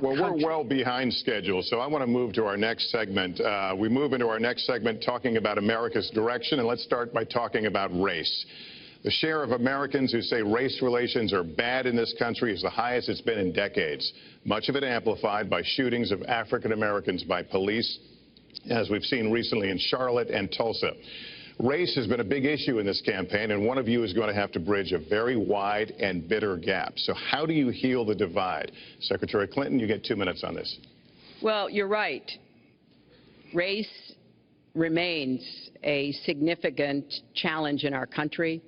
country. Well, we're well behind schedule, so I want to move to our next segment. We move into our next segment talking about America's direction, and let's start by talking about race. The share of Americans who say race relations are bad in this country is the highest it's been in decades, much of it amplified by shootings of African Americans by police, as we've seen recently in Charlotte and Tulsa. Race has been a big issue in this campaign, and one of you is going to have to bridge a very wide and bitter gap. So how do you heal the divide? Secretary Clinton, you get 2 minutes on this. Well, you're right. Race remains a significant challenge in our country.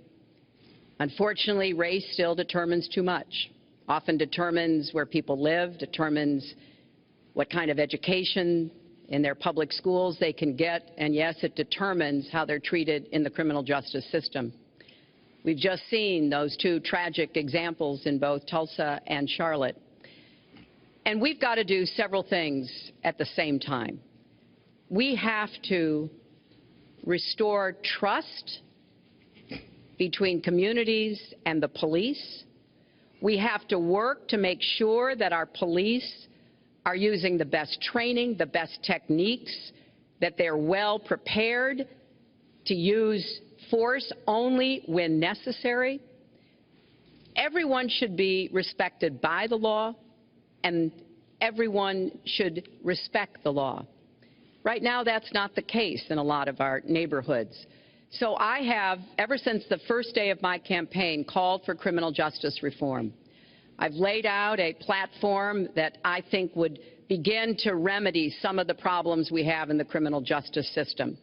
Unfortunately, race still determines too much, often determines where people live, determines what kind of education in their public schools they can get, and yes, it determines how they're treated in the criminal justice system. We've just seen those two tragic examples in both Tulsa and Charlotte. And we've got to do several things at the same time. We have to restore trust between communities and the police. We have to work to make sure that our police are using the best training, the best techniques, that they're well prepared to use force only when necessary. Everyone should be respected by the law, and everyone should respect the law. Right now, that's not the case in a lot of our neighborhoods. So I have, ever since the first day of my campaign, called for criminal justice reform. I've laid out a platform that I think would begin to remedy some of the problems we have in the criminal justice system.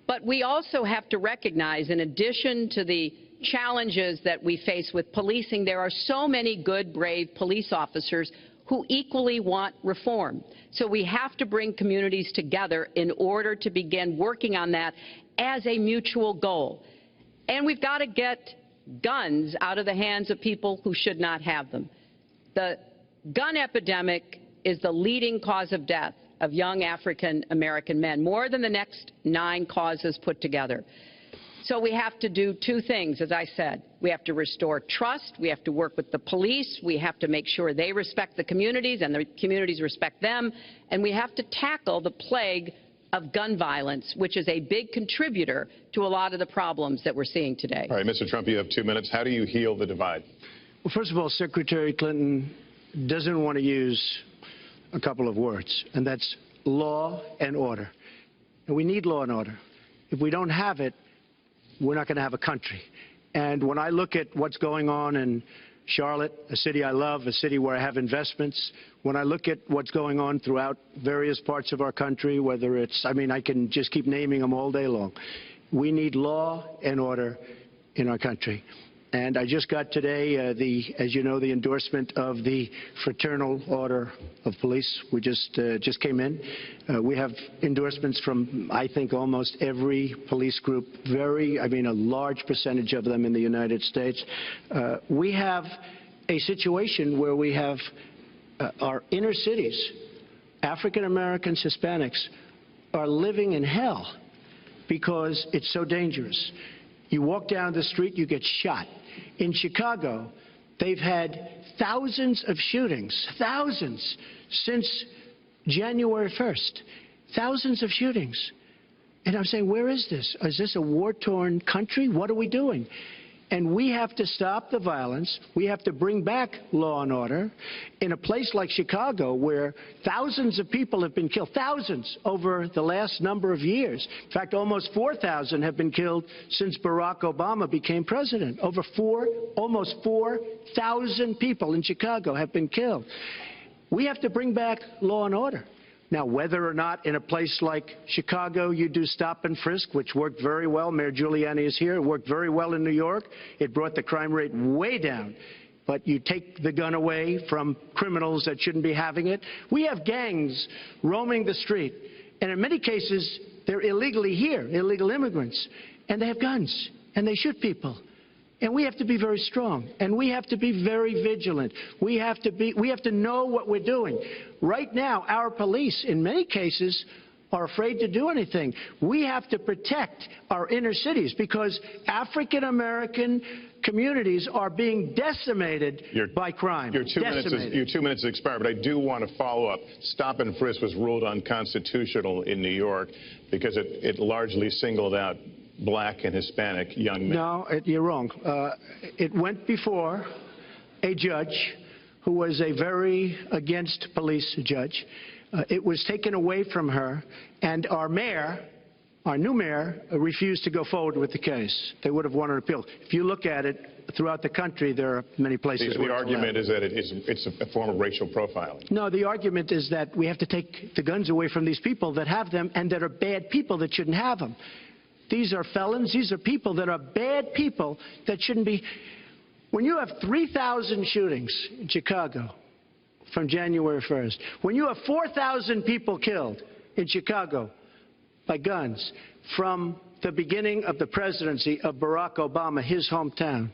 But we also have to recognize, in addition to the challenges that we face with policing, there are so many good, brave police officers who equally want reform. So we have to bring communities together in order to begin working on that as a mutual goal. And we've got to get guns out of the hands of people who should not have them. The gun epidemic is the leading cause of death of young African American men, more than the next 9 causes put together. So we have to do two things, as I said. We have to restore trust. We have to work with the police. We have to make sure they respect the communities and the communities respect them. And we have to tackle the plague of gun violence, which is a big contributor to a lot of the problems that we're seeing today. All right, Mr. Trump, you have 2 minutes. How do you heal the divide? Well, first of all, Secretary Clinton doesn't want to use a couple of words, and that's law and order. And we need law and order. If we don't have it, we're not going to have a country. And when I look at what's going on in Charlotte, a city I love, a city where I have investments, when I look at what's going on throughout various parts of our country, whether it's, I can just keep naming them all day long. We need law and order in our country. And I just got today, as you know, the endorsement of the Fraternal Order of Police. We just came in. We have endorsements from, I think, almost every police group, a large percentage of them in the United States. We have a situation where we have our inner cities, African Americans, Hispanics, are living in hell because it's so dangerous. You walk down the street, you get shot. In Chicago, they've had thousands of shootings, thousands, since January 1st. Thousands of shootings. And I'm saying, where is this? Is this a war-torn country? What are we doing? And we have to stop the violence. We have to bring back law and order. In a place like Chicago, where thousands of people have been killed, thousands over the last number of years. In fact, almost 4,000 have been killed since Barack Obama became president. Almost 4,000 people in Chicago have been killed. We have to bring back law and order. Now, whether or not in a place like Chicago you do stop and frisk, which worked very well, Mayor Giuliani is here, it worked very well in New York. It brought the crime rate way down. But you take the gun away from criminals that shouldn't be having it. We have gangs roaming the street, and in many cases they're illegally here, illegal immigrants, and they have guns, and they shoot people. And we have to be very strong, and we have to be very vigilant. We have to know what we're doing. Right now, our police, in many cases, are afraid to do anything. We have to protect our inner cities because African-American communities are being decimated by crime. Your 2 minutes has expired, but I do want to follow up. Stop and frisk was ruled unconstitutional in New York because it largely singled out black and Hispanic young men. No, you're wrong. It went before a judge who was a very against police judge. It was taken away from her, and our mayor, our new mayor, refused to go forward with the case. They would have won an appeal. If you look at it throughout the country, there are many places where the argument is that it's a form of racial profiling. No, the argument is that we have to take the guns away from these people that have them and that are bad people that shouldn't have them. These are felons. These are people that are bad people that shouldn't be. When you have 3,000 shootings in Chicago from January 1st, when you have 4,000 people killed in Chicago by guns from the beginning of the presidency of Barack Obama, his hometown,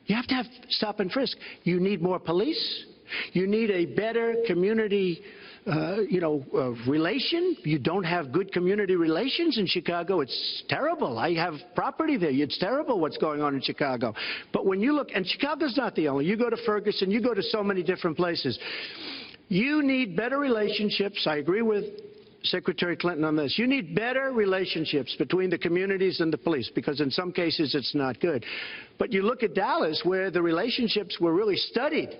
you have to have stop and frisk. You need more police. You need a better community relation. You don't have good community relations in Chicago. It's terrible. I have property there. It's terrible what's going on in Chicago. But when you look, and Chicago's not the only. You go to Ferguson, you go to so many different places. You need better relationships. I agree with Secretary Clinton on this. You need better relationships between the communities and the police, because in some cases it's not good. But you look at Dallas, where the relationships were really studied.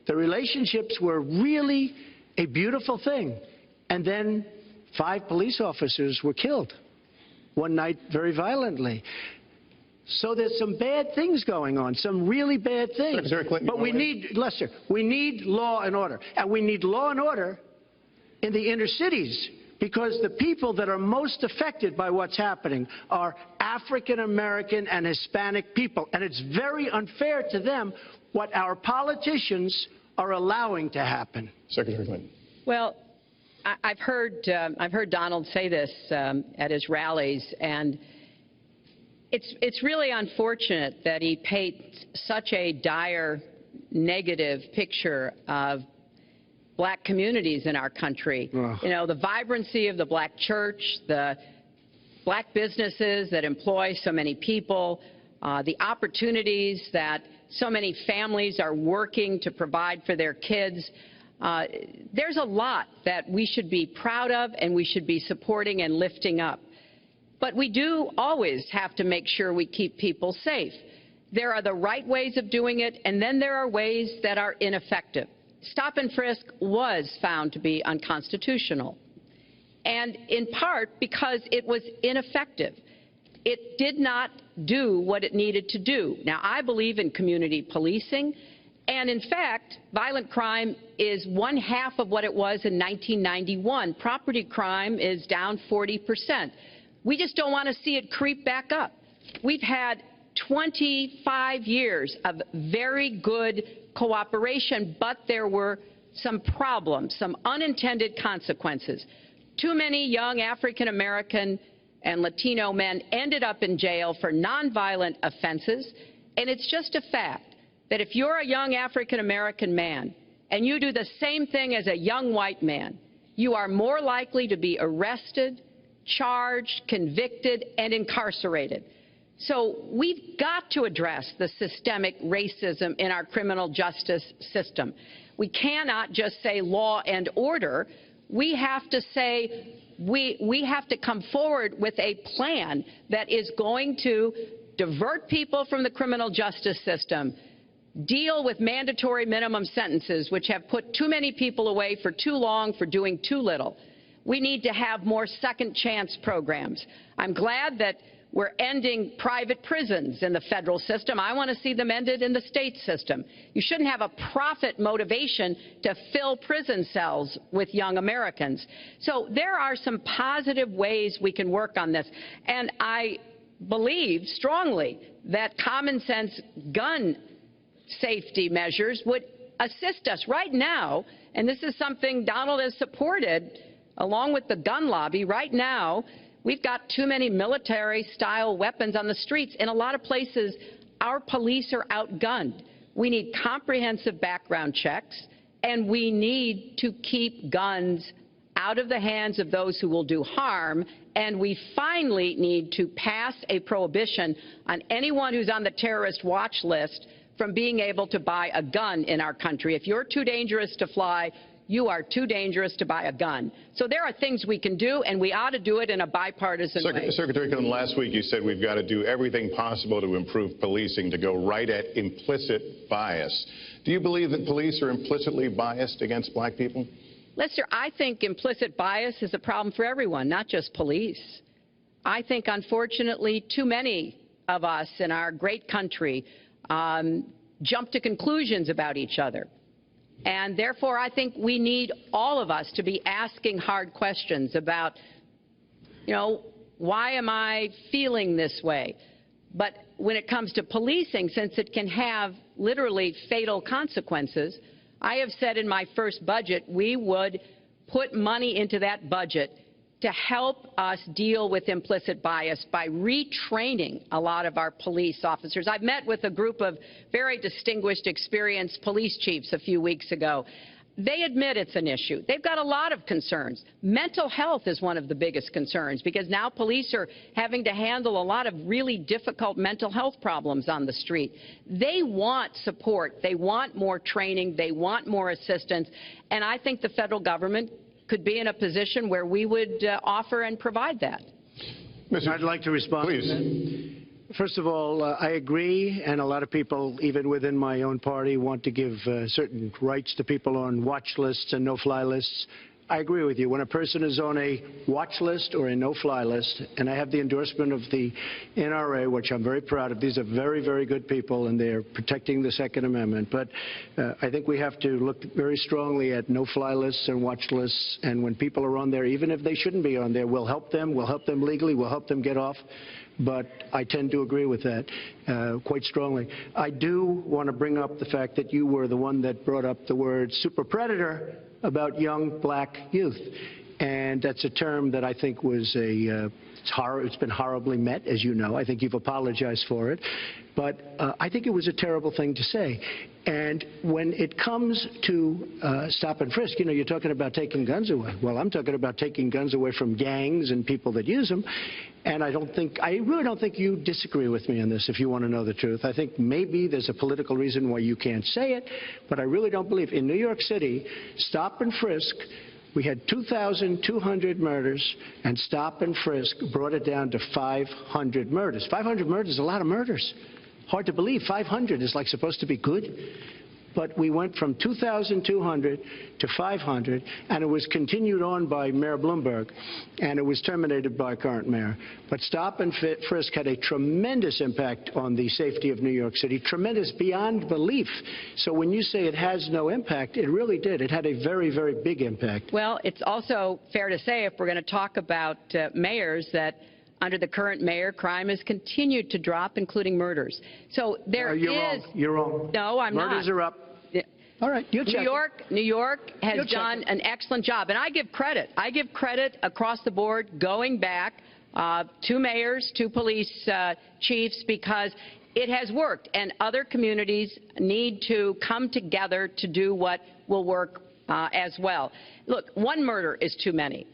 The relationships were really a beautiful thing. And then 5 police officers were killed one night very violently. So there's some bad things going on, some really bad things. But we need, Lester, we need law and order. And we need law and order in the inner cities, because the people that are most affected by what's happening are African American and Hispanic people. And it's very unfair to them what our politicians are allowing to happen. Secretary Clinton. Well, I've heard Donald say this at his rallies, and it's really unfortunate that he paints such a dire, negative picture of black communities in our country. Ugh. You know, the vibrancy of the black church, the black businesses that employ so many people, the opportunities that so many families are working to provide for their kids. There's a lot that we should be proud of and we should be supporting and lifting up. But we do always have to make sure we keep people safe. There are the right ways of doing it, and then there are ways that are ineffective. Stop and frisk was found to be unconstitutional, and in part because it was ineffective. It did not do what it needed to do. Now, I believe in community policing, and in fact, violent crime is 1/2 of what it was in 1991. Property crime is down 40%. We just don't want to see it creep back up. We've had 25 years of very good cooperation, but there were some problems, some unintended consequences. Too many young African American and Latino men ended up in jail for nonviolent offenses, and it's just a fact that if you're a young African American man and you do the same thing as a young white man, you are more likely to be arrested, charged, convicted, and incarcerated. So we've got to address the systemic racism in our criminal justice system. We cannot just say law and order. We have to say we have to come forward with a plan that is going to divert people from the criminal justice system, deal with mandatory minimum sentences, which have put too many people away for too long for doing too little. We need to have more second chance programs. I'm glad that we're ending private prisons in the federal system. I want to see them ended in the state system. You shouldn't have a profit motivation to fill prison cells with young Americans. So there are some positive ways we can work on this. And I believe strongly that common sense gun safety measures would assist us right now. And this is something Donald has supported along with the gun lobby. Right now, we've got too many military-style weapons on the streets. In a lot of places, our police are outgunned. We need comprehensive background checks, and we need to keep guns out of the hands of those who will do harm, and we finally need to pass a prohibition on anyone who's on the terrorist watch list from being able to buy a gun in our country. If you're too dangerous to fly, you are too dangerous to buy a gun. So there are things we can do, and we ought to do it in a bipartisan way. Secretary Clinton, last week you said we've got to do everything possible to improve policing, to go right at implicit bias. Do you believe that police are implicitly biased against black people? Lester, I think implicit bias is a problem for everyone, not just police. I think, unfortunately, too many of us in our great country jump to conclusions about each other. And therefore, I think we need all of us to be asking hard questions about, why am I feeling this way? But when it comes to policing, since it can have literally fatal consequences, I have said in my first budget we would put money into that budget to help us deal with implicit bias by retraining a lot of our police officers. I've met with a group of very distinguished, experienced police chiefs a few weeks ago. They admit it's an issue. They've got a lot of concerns. Mental health is one of the biggest concerns because now police are having to handle a lot of really difficult mental health problems on the street. They want support. They want more training. They want more assistance. And I think the federal government could be in a position where we would offer and provide that. I'd like to respond. Please. First of all, I agree, and a lot of people, even within my own party, want to give certain rights to people on watch lists and no-fly lists. I agree with you. When a person is on a watch list or a no-fly list, and I have the endorsement of the NRA, which I'm very proud of. These are very, very good people, and they're protecting the Second Amendment. But I think we have to look very strongly at no-fly lists and watch lists. And when people are on there, even if they shouldn't be on there, we'll help them. We'll help them legally. We'll help them get off. But I tend to agree with that quite strongly. I do want to bring up the fact that you were the one that brought up the word super predator about young black youth. And that's a term that I think was it's been horribly met, as you know. I think you've apologized for it. But I think it was a terrible thing to say. And when it comes to stop and frisk, you're talking about taking guns away. Well, I'm talking about taking guns away from gangs and people that use them. And I really don't think you disagree with me on this, if you want to know the truth. I think maybe there's a political reason why you can't say it, but I really don't believe. In New York City, stop and frisk, we had 2,200 murders, and stop and frisk brought it down to 500 murders. 500 murders is a lot of murders. Hard to believe. 500 is like supposed to be good. But we went from 2,200 to 500, and it was continued on by Mayor Bloomberg, and it was terminated by current mayor. But stop and frisk had a tremendous impact on the safety of New York City, tremendous beyond belief. So when you say it has no impact, it really did. It had a very, very big impact. Well, it's also fair to say, if we're going to talk about mayors, that under the current mayor, crime has continued to drop, including murders. So there you're is... wrong. You're wrong. No, I'm not. Murders are up. All right, you check. New York has done an excellent job, and I give credit. I give credit across the board, going back to mayors, to police chiefs, because it has worked, and other communities need to come together to do what will work as well. Look, one murder is too many.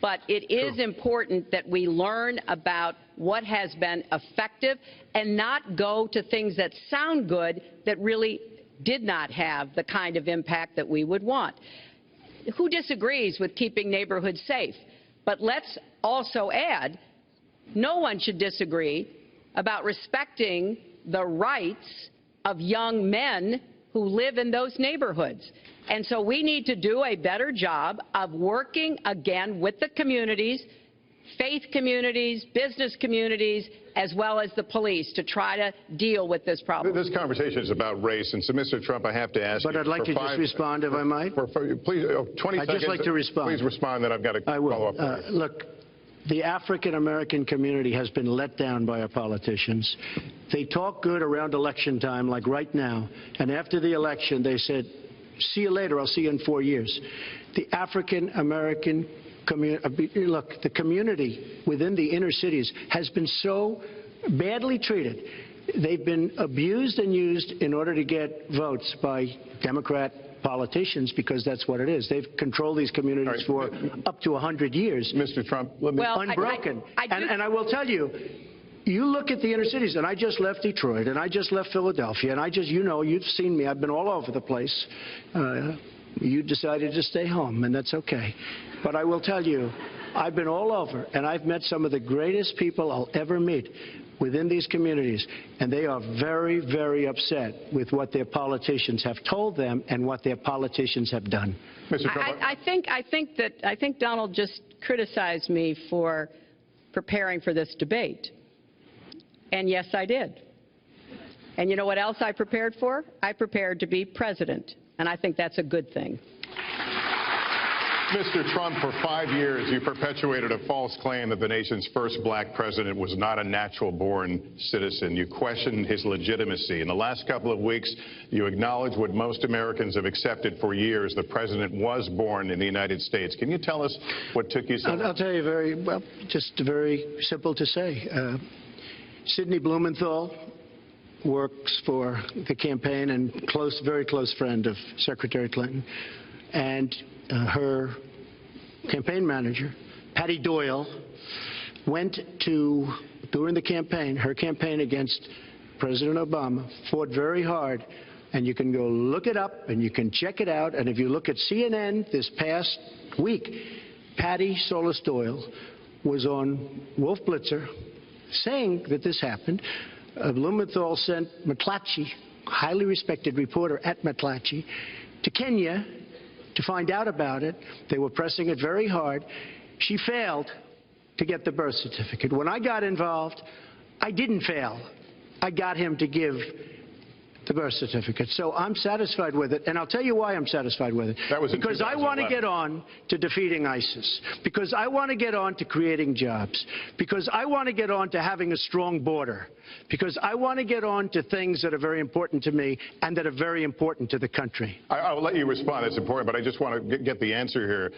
But it is important that we learn about what has been effective and not go to things that sound good that really did not have the kind of impact that we would want. Who disagrees with keeping neighborhoods safe? But let's also add, no one should disagree about respecting the rights of young men who live in those neighborhoods. And so we need to do a better job of working again with the communities, faith communities, business communities, as well as the police, to try to deal with this problem. This conversation is about race, and so, Mr. Trump, I have to ask you. But I'd like to just respond, if I might. Please, 20 seconds. I'd just like to respond. Please respond, then I've got to follow up. Look, the African-American community has been let down by our politicians. They talk good around election time, like right now, and after the election, they said, see you later, I'll see you in 4 years. The African-American community, look, the community within the inner cities has been so badly treated. They've been abused and used in order to get votes by Democrat politicians because that's what it is. They've controlled these communities for up to 100 years. Mr. Trump, let me... Well, Unbroken. And I will tell you, you look at the inner cities, and I just left Detroit, and I just left Philadelphia, and I just, you know, you've seen me. I've been all over the place. You decided to stay home, and that's okay. But I will tell you, I've been all over, and I've met some of the greatest people I'll ever meet within these communities, and they are very, very upset with what their politicians have told them and what their politicians have done. Mr. Trump, I think Donald just criticized me for preparing for this debate. And yes, I did. And you know what else I prepared for? I prepared to be president, and I think that's a good thing. Mr. Trump, for 5 years, you perpetuated a false claim that the nation's first black president was not a natural-born citizen. You questioned his legitimacy. In the last couple of weeks, you acknowledged what most Americans have accepted for years. The president was born in the United States. Can you tell us what took you so long? I'll tell you just very simple to say. Sidney Blumenthal works for the campaign and very close friend of Secretary Clinton. And her campaign manager, Patty Doyle, went to, during the campaign, her campaign against President Obama, fought very hard. And you can go look it up and you can check it out. And if you look at CNN this past week, Patty Solis Doyle was on Wolf Blitzer saying that this happened. Blumenthal sent McClatchy, highly respected reporter at McClatchy, to Kenya to find out about it. They were pressing it very hard. She failed to get the birth certificate. When I got involved, I didn't fail. I got him to give the birth certificate. So I'm satisfied with it, and I'll tell you why I'm satisfied with it. That was because I want to get on to defeating ISIS, because I want to get on to creating jobs, because I want to get on to having a strong border, because I want to get on to things that are very important to me and that are very important to the country. I'll let you respond. It's important, but I just want to get the answer here.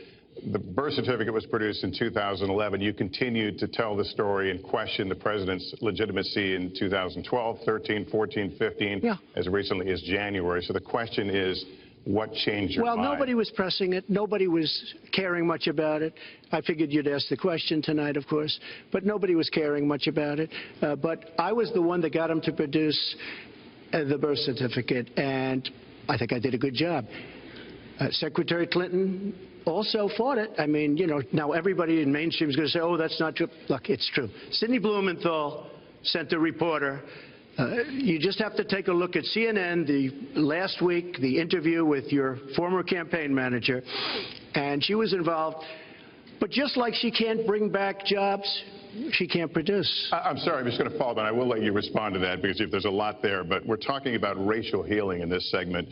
The birth certificate was produced in 2011. You continued to tell the story and question the president's legitimacy in 2012, 13, 14, 15, as recently as January. So the question is, what changed your mind? Well, nobody was pressing it. Nobody was caring much about it. I figured you'd ask the question tonight, of course, but nobody was caring much about it. But I was the one that got him to produce the birth certificate, and I think I did a good job. Secretary Clinton also fought it. I mean, you know, now everybody in mainstream is going to say, oh, that's not true. Look, it's true. Sidney Blumenthal sent a reporter. You just have to take a look at CNN last week, the interview with your former campaign manager, and she was involved. But just like she can't bring back jobs, she can't produce. I'm sorry, I'm just going to follow up, and I will let you respond to that because there's a lot there. But we're talking about racial healing in this segment.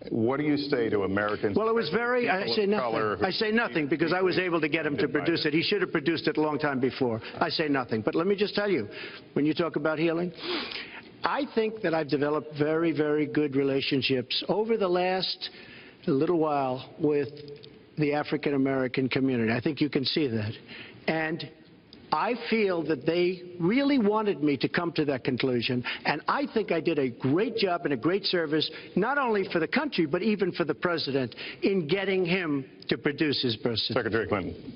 What do you say to Americans? Well, it was very, I say nothing. I say nothing because I was able to get him to produce it. He should have produced it a long time before. I say nothing. But let me just tell you, when you talk about healing, I think that I've developed very, very good relationships over the last little while with the African-American community. I think you can see that. And I feel that they really wanted me to come to that conclusion, and I think I did a great job and a great service, not only for the country, but even for the president, in getting him to produce his birth certificate. Secretary Clinton.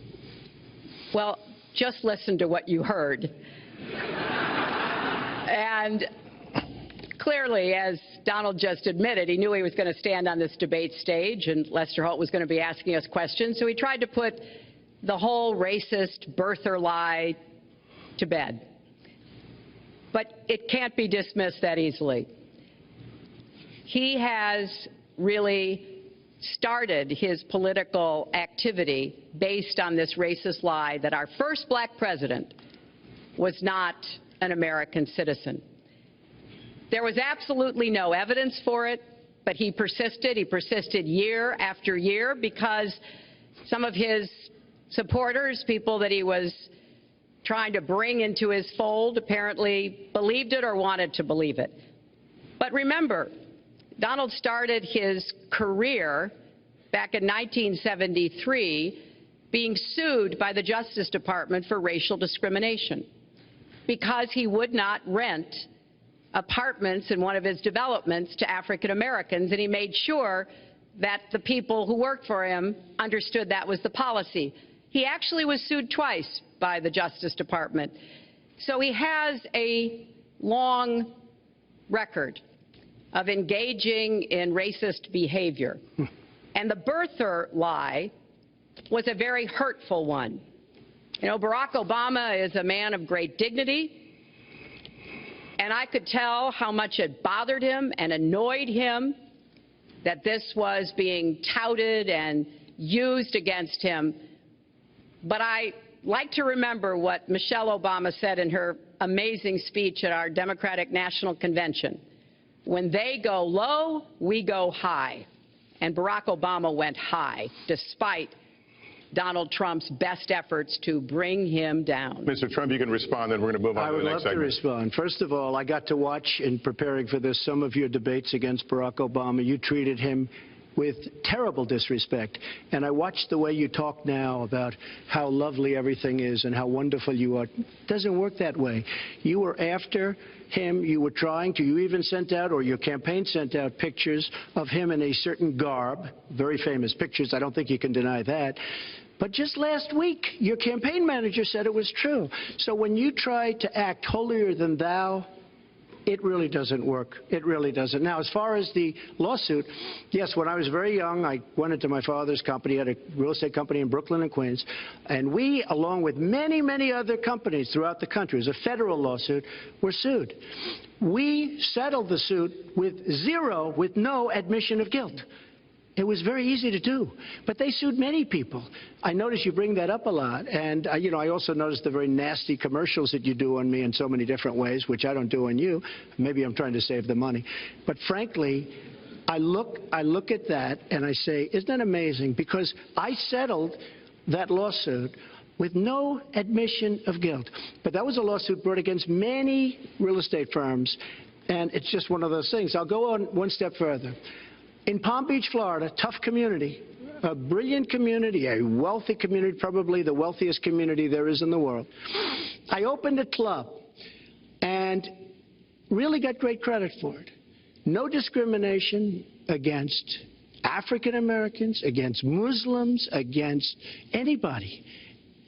Well, just listen to what you heard. And clearly, as Donald just admitted, he knew he was going to stand on this debate stage, and Lester Holt was going to be asking us questions, so he tried to put the whole racist birther lie to bed. But it can't be dismissed that easily. He has really started his political activity based on this racist lie that our first black president was not an American citizen. There was absolutely no evidence for it, but he persisted. He persisted year after year because some of his supporters, people that he was trying to bring into his fold, apparently believed it or wanted to believe it. But remember, Donald started his career back in 1973 being sued by the Justice Department for racial discrimination because he would not rent apartments in one of his developments to African Americans, and he made sure that the people who worked for him understood that was the policy. He actually was sued twice by the Justice Department. So he has a long record of engaging in racist behavior. And the birther lie was a very hurtful one. You know, Barack Obama is a man of great dignity, and I could tell how much it bothered him and annoyed him that this was being touted and used against him. But I like to remember what Michelle Obama said in her amazing speech at our Democratic National Convention. When they go low, we go high. And Barack Obama went high, despite Donald Trump's best efforts to bring him down. Mr. Trump, you can respond, then we're going to move on to the next segment. I would love to respond. First of all, I got to watch, in preparing for this, some of your debates against Barack Obama. You treated him with terrible disrespect. And I watched the way you talk now about how lovely everything is and how wonderful you are. It doesn't work that way. You were after him. You were trying to. You even sent out, or your campaign sent out, pictures of him in a certain garb, very famous pictures. I don't think you can deny that. But just last week, your campaign manager said it was true. So when you try to act holier than thou, it really doesn't work. It really doesn't. Now, as far as the lawsuit, yes, when I was very young, I went into my father's company, had a real estate company in Brooklyn and Queens, and we, along with many, many other companies throughout the country, it was a federal lawsuit, were sued. We settled the suit with no admission of guilt. It was very easy to do, but they sued many people. I notice you bring that up a lot, and I also noticed the very nasty commercials that you do on me in so many different ways, which I don't do on you. Maybe I'm trying to save the money. But frankly, I look at that and I say, isn't that amazing? Because I settled that lawsuit with no admission of guilt. But that was a lawsuit brought against many real estate firms, and it's just one of those things. I'll go on one step further. In Palm Beach, Florida, tough community, a brilliant community, a wealthy community, probably the wealthiest community there is in the world. I opened a club and really got great credit for it. No discrimination against African Americans, against Muslims, against anybody.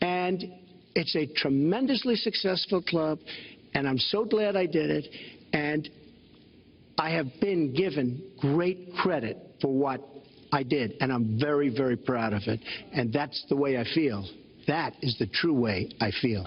And it's a tremendously successful club, and I'm so glad I did it. And I have been given great credit for what I did, and I'm very, very proud of it. And that's the way I feel. That is the true way I feel.